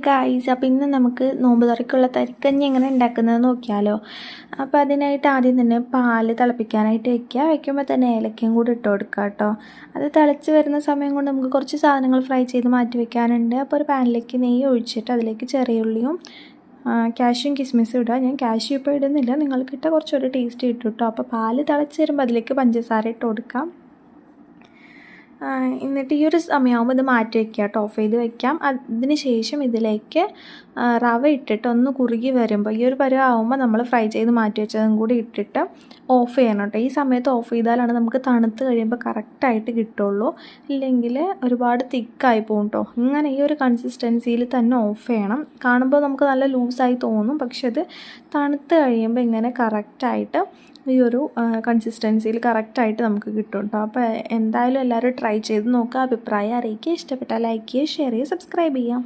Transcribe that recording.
Guys, അപ്പോൾ ഇന്ന് നമുക്ക് നോമ്പ് തുറക്കുള്ള തരിക്കഞ്ഞി എങ്ങനെ ഉണ്ടാക്കുന്നത് നോക്കിയാലോ. അപ്പോൾ അതിനായിട്ട് ആദ്യം തന്നെ പാല് തിളപ്പിക്കാനായിട്ട് വയ്ക്കുമ്പോൾ തന്നെ ഏലക്കയും കൂടി ഇട്ട് കൊടുക്കുക കേട്ടോ. അത് തിളച്ച് വരുന്ന സമയം കൊണ്ട് നമുക്ക് കുറച്ച് സാധനങ്ങൾ ഫ്രൈ ചെയ്ത് മാറ്റി വെക്കാനുണ്ട്. അപ്പോൾ ഒരു പാനിലേക്ക് നെയ്യ് ഒഴിച്ചിട്ട് അതിലേക്ക് ചെറിയ ഉള്ളിയും കാഷ്യൂം കിസ്മിസും ഇടുക. ഞാൻ കാഷ്യൂ ഇപ്പോൾ ഇടുന്നില്ല, നിങ്ങൾക്കിട്ട കുറച്ചൊരു ടേസ്റ്റ് കിട്ടും കേട്ടോ. അപ്പോൾ പാല് തിളച്ച് വരുമ്പോൾ അതിലേക്ക് പഞ്ചസാര ഇട്ട് കൊടുക്കാം. എന്നിട്ട് ഈ ഒരു സമയമാകുമ്പോൾ ഇത് മാറ്റി വയ്ക്കുക കേട്ടോ, ഓഫ് ചെയ്ത് വയ്ക്കാം. അതിന് ശേഷം ഇതിലേക്ക് റവ ഇട്ടിട്ട് ഒന്ന് കുറുകി വരുമ്പോൾ ഈ ഒരു പരുവമാകുമ്പോൾ നമ്മൾ ഫ്രൈ ചെയ്ത് മാറ്റി വെച്ചതും കൂടി ഇട്ടിട്ട് ഓഫ് ചെയ്യണം കേട്ടോ. ഈ സമയത്ത് ഓഫ് ചെയ്താലാണ് നമുക്ക് തണുത്ത് കഴിയുമ്പോൾ കറക്റ്റായിട്ട് കിട്ടുള്ളൂ, ഇല്ലെങ്കിൽ ഒരുപാട് തിക്കായി പോകും കേട്ടോ. ഇങ്ങനെ ഈ ഒരു കൺസിസ്റ്റൻസിയിൽ തന്നെ ഓഫ് ചെയ്യണം. കാണുമ്പോൾ നമുക്ക് നല്ല ലൂസായി തോന്നും, പക്ഷെ അത് തണുത്ത് കഴിയുമ്പോൾ ഇങ്ങനെ കറക്റ്റായിട്ട് ഈ ഒരു കൺസിസ്റ്റൻസിയിൽ കറക്റ്റായിട്ട് നമുക്ക് കിട്ടും കേട്ടോ. അപ്പോൾ എന്തായാലും എല്ലാവരും ട്രൈ ചെയ്ത് നോക്കുക, അഭിപ്രായം അറിയിക്കുക. ഇഷ്ടപ്പെട്ടാൽ ലൈക്ക് ചെയ്യുക, ഷെയർ ചെയ്യുക, സബ്സ്ക്രൈബ് ചെയ്യുക.